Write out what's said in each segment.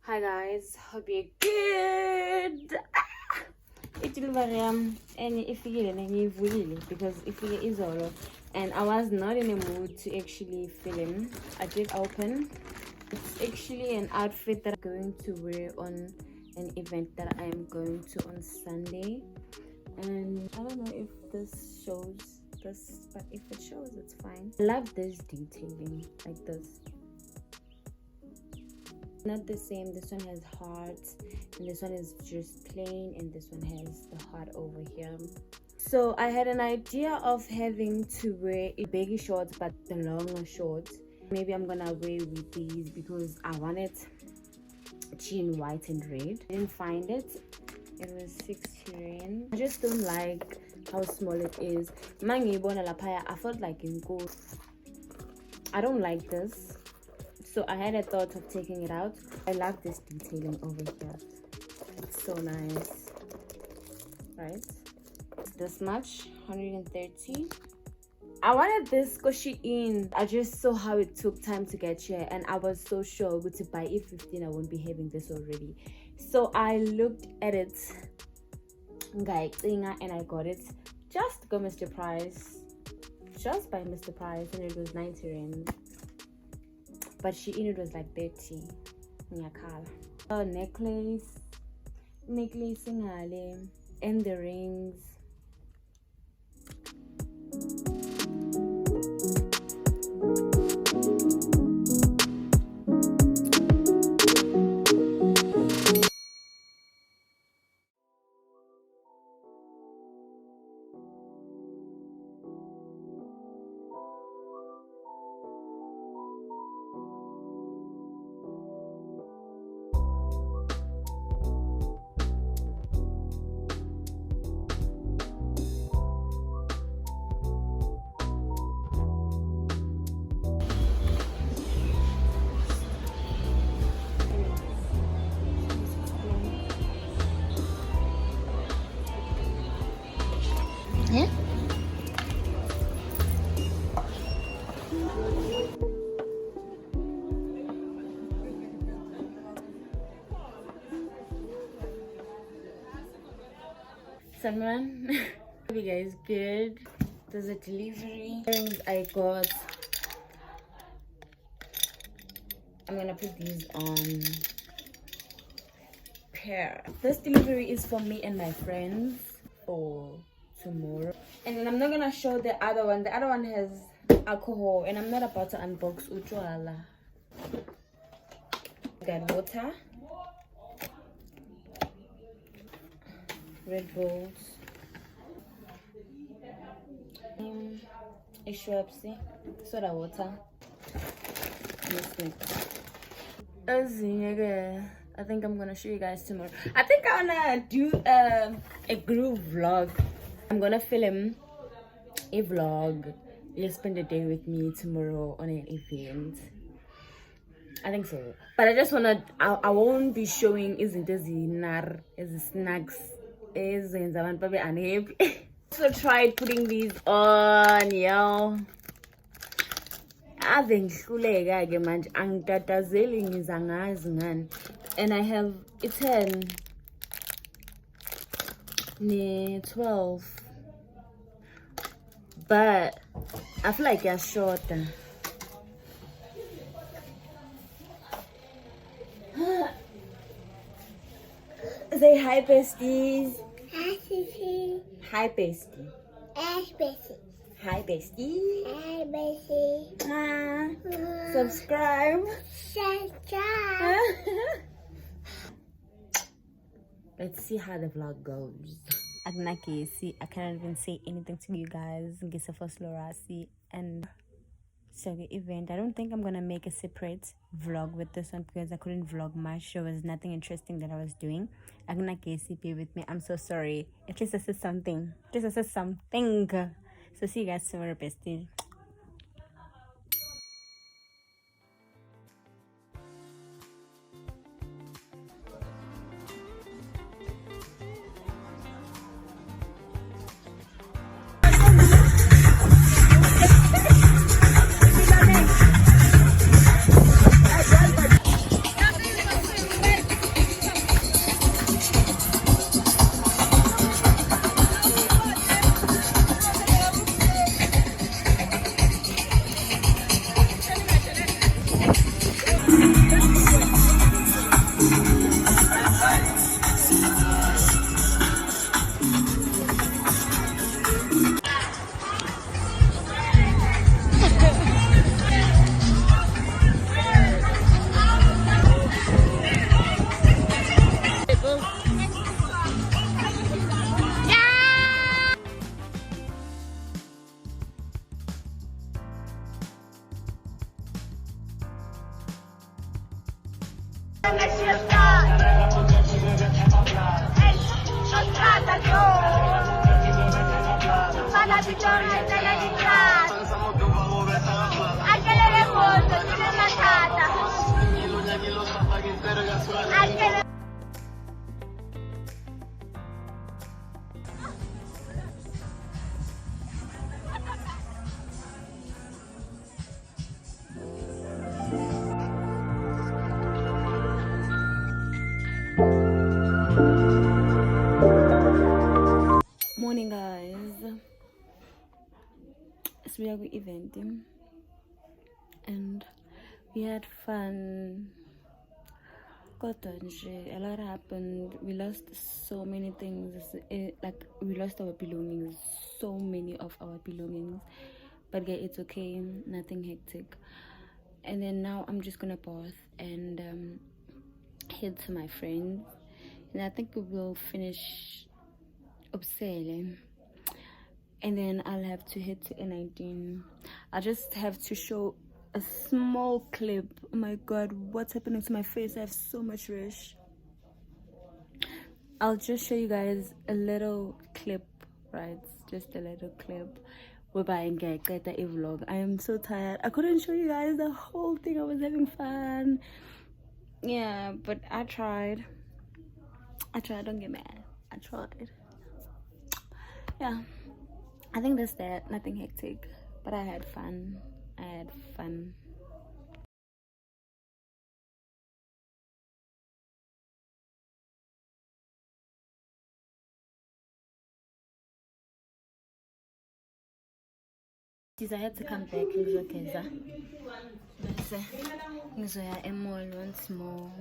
Hi guys, hope you're good. It's and if you get any because if you is all and I was not in a mood to actually film. I did open. It's actually an outfit that I'm going to wear on an event that I am going to on Sunday, and I don't know if this shows this, but if it shows, it's fine. I love this detailing, like this. Not the same. This one has hearts and this one is just plain, and this one has the heart over here. So I had an idea of having to wear a baggy shorts, but the longer shorts. Maybe I'm gonna wear with these because I wanted jean white and red. I didn't find it. It was 60 rand. I just don't like how small it is. I felt like in gold. I don't like this. So I had a thought of taking it out. I love this detailing over here. It's so nice, right? This much, 130. I wanted this koshi in. I just saw how it took time to get here, and I was so sure with by E15 I won't be having this already. So I looked at it, and I got it just go Mr. Price, just by Mr. Price, and it was 90 rand. But she in it was like 30. Oh, necklace ingale, and the rings. Yeah. Someone, hope you guys good. There's a delivery. I got. I'm gonna put these on pair. This delivery is for me and my friends for tomorrow, and then I'm not gonna show the other one. The other one has alcohol, and I'm not about to unbox uchwala. Got water, Red Bulls, a Schweppes, soda water, and a snack. I think I'm gonna show you guys tomorrow. I think I wanna do a group vlog. I'm gonna film a vlog. You'll spend the day with me tomorrow on an event. I think so. But I just wanna. I won't be showing isn't as snacks. Isn't probably unhappy. So tried putting these on, yo. Ave ngihluleka ke manje angitatazeli ngizangazi ngani, and I have a 10 ne 12, but I feel like you're shorter. Say hi, besties. Hi, bestie. Hi, bestie. Hi, bestie. Hi, bestie. Subscribe. Let's see how the vlog goes. I cannot even say anything to you guys. And So the event, I don't think I'm gonna make a separate vlog with this one because I couldn't vlog much. There was nothing interesting that I was doing. I'm gonna KCP with me. I'm so sorry. At least I said something. At least I said something. So see you guys tomorrow, bestie. Morning, guys. So we are eventing and we had fun. Kodwa nje, a lot happened. We lost so many things. Like we lost our belongings, so many of our belongings. But yeah, it's okay. Nothing hectic. And then now I'm just gonna bath and head to my friends. And I think we will finish upsailing. And then I'll have to head to N19. I just have to show a small clip. Oh my god, what's happening to my face? I have so much rash. I'll just show you guys a little clip, right? Just a little clip whereby I get a vlog. I am so tired. I couldn't show you guys the whole thing. I was having fun. Yeah, but I tried. Don't get mad. I tried. Yeah, I think that's that. Nothing hectic, but I had fun. I had to come back ngizogeza bese ngizoya emall once more.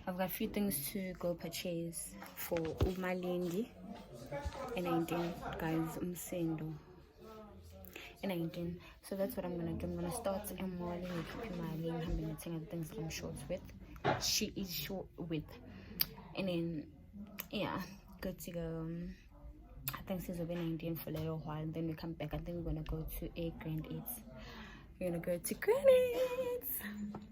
I've got a few things to go purchase for umalindi N19, guys. Umsendo N19. So that's what I'm gonna do. I'm gonna start emall with Mali. I'm gonna take the things that I'm short with. She is short with, and then yeah, good to go. I think she's will be 19 for a little while, and then we come back. I think we're gonna go to a Grand 8. We're gonna go to Grand 8.